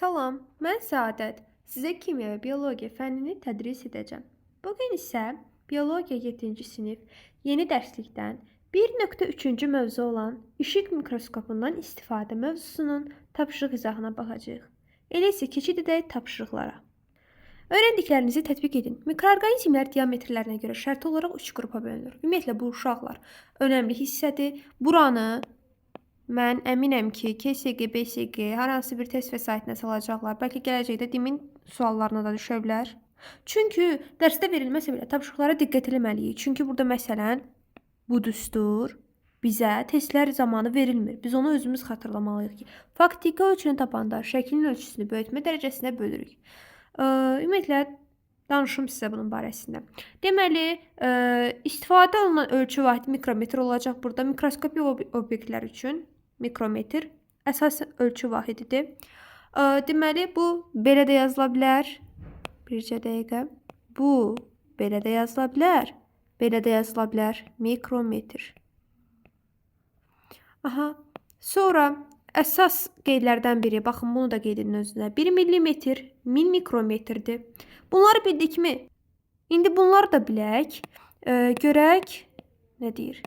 Salam, mən Səadət. Sizə kimya və biologiya fənnini tədris edəcəm. Bugün isə biologiya 7-ci sinif yeni dərslikdən 1.3-cü mövzu olan işıq mikroskopundan istifadə mövzusunun tapşırıq izahına baxacağıq. Elə isə keçid edək tapşırıqlara. Öyrəndiklərinizi tətbiq edin. Mikroorqanizmlər diametrlərinə görə şərti olaraq 3 qrupa bölünür. Ümumiyyətlə bu uşaqlar önəmli hissədir. Buranı mən əminəm ki, KSG, BSG hər hansı bir test vəsaitinə salacaqlar. Bəlkə gələcəkdə dimin suallarına da düşə bilər. Çünki dərsdə verilməsə belə tapşırıqlara diqqət etməliyik. Çünki burada məsələn bu düstur bizə testlər zamanı verilmir. Biz onu özümüz xatırlamalıyıq ki, faktiki ölçünü tapanda şəklin ölçüsünü böyütmə dərəcəsinə bölürük. Ümumiyyətlə danışım sizə bunun barəsində. Deməli, istifadə olunan ölçü vahidi mikrometr olacaq burada. Mikroskopi obyektlər üçün mikrometr əsas ölçü vahididir. Deməli, bu belə də yazıla bilər. Bircə dəqiqə. Bu belə də yazıla bilər. Belə də yazıla bilər. Mikrometr. Sonra əsas qeydlərdən biri, baxın bunu da qeyd edin özünə. 1 millimetr 1000 mikrometrdir. Bunları bildikmi? İndi bunları da bilək. Görək nə deyir?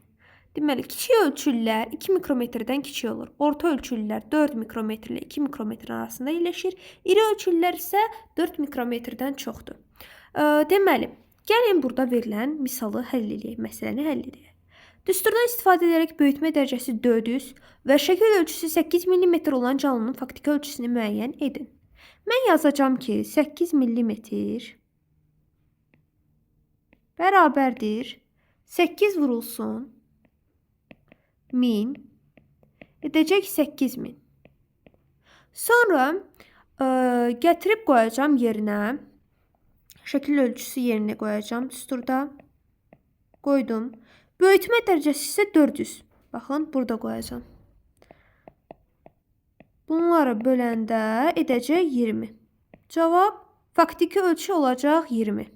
Deməli, kiçik ölçüllər 2 mikrometrdən kiçik olur. Orta ölçüllər 4 mikrometr ilə 2 mikrometr arasında yerləşir. İri ölçüllər isə 4 mikrometrdən çoxdur. Deməli, gəlin burada verilən misalı həll edək, məsələni həll edək. Düsturdan istifadə edərək böyütmə dərəcəsi 400 və şəkil ölçüsü 8 mm olan canlının faktiki ölçüsünü müəyyən edin. Mən yazacağım ki, 8 mm bərabərdir 8 vurulsun 1000 edəcək 8000. Sonra gətirib qoyacağım yerinə, şəkil ölçüsü yerinə qoyacağım düsturda. Qoydum. Böyütmə dərəcəsi isə 400. Baxın, burada qoyacağım. Bunları böləndə edəcək 20. Cavab faktiki ölçü olacaq 20.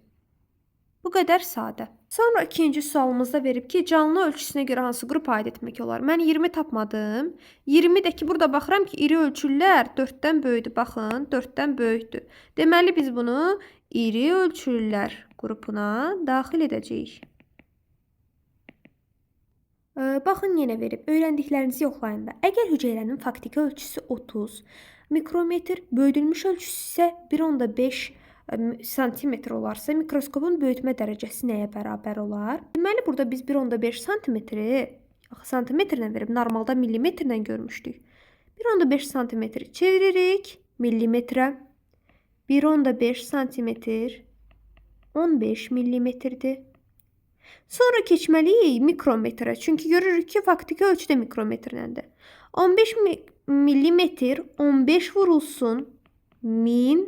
Bu qədər sadə. Sonra ikinci sualımızda verib ki, canlı ölçüsünə görə hansı qrupa aid etmək olar? Mən 20 tapmadım. 20 də ki, burada baxıram ki, iri ölçüllər 4-dən böyükdür. Baxın, 4-dən böyükdür. Deməli, biz bunu iri ölçüllər qrupuna daxil edəcəyik. Baxın, yenə verib. Öyrəndiklərinizi yoxlayın da. Əgər hüceyrənin faktiki ölçüsü 30 mikrometr, böyüdülmüş ölçüsü isə 1.5 santimetr olarsa, mikroskopun böyütmə dərəcəsi nəyə bərabər olar? Deməli, burada biz 1.5 santimetri santimetrlə verib, normalda millimetrlə görmüşdük. 1.5 santimetri çeviririk millimetrə. 1.5 santimetr 15 millimetrdir. Sonra keçməliyik mikrometrə. Çünki görürük ki, faktiki ölçü də mikrometrləndir. 15 millimetr 15 vurulsun 1000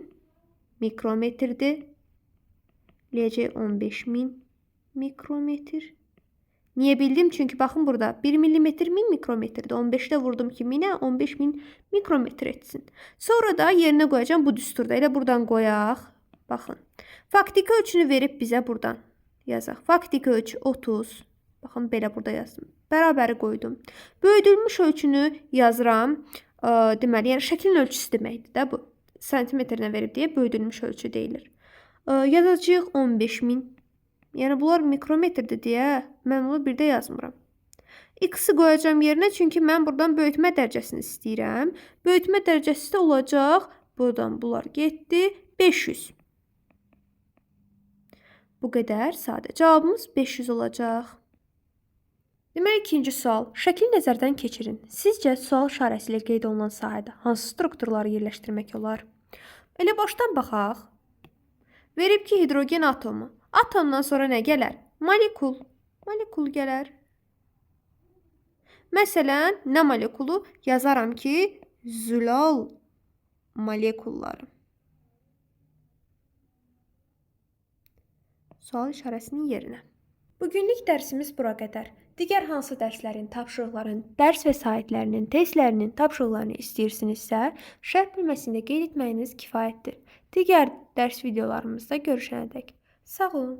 mikrometrdir. Eləyəcək 15000 mikrometr. Niyə bildim? Çünki baxın burada 1 millimetr 1000 mikrometrdir. 15-də vurdum ki, 1000-ə 15000 mikrometr etsin. Sonra da yerinə qoyacağım bu düsturda. Elə buradan qoyaq. Baxın. Faktiki ölçünü verib bizə buradan yazaq. Faktiki ölçü 30. Baxın, belə burada yazdım. Bərabəri qoydum. Böyüdülmüş ölçünü yazıram. Deməli, yəni şəklin ölçüsü deməkdir də bu. Santimetrlə verib deyə böyüdülmüş ölçü deyilir. Yazacağıq 15000. Yəni, bunlar mikrometrdir deyə mən bunu bir də yazmıram. X-i qoyacağım yerinə, çünki mən buradan böyütmə dərəcəsini istəyirəm. Böyütmə dərəcəsi də olacaq. Buradan bunlar getdi. 500. Bu qədər sadə. Cavabımız 500 olacaq. Deməli, ikinci sual. Şəkli nəzərdən keçirin. Sizcə sual işarəsi ilə qeyd olunan sahədə hansı strukturları yerləşdirmək olar? Elə başdan baxaq. Verib ki, hidrogen atomu. Atomdan sonra nə gələr? Molekul. Molekul gələr. Məsələn, nə molekulu? Yazaram ki, zülal molekulları. Sual işarəsinin yerinə. Bugünlük dərsimiz bura qədər. Digər hansı dərslərin, tapşırıqların, dərs vəsaitlərinin, testlərinin tapşırıqlarını istəyirsinizsə, şərh bölməsində qeyd etməyiniz kifayətdir. Digər dərs videolarımızda görüşənədək. Sağ olun.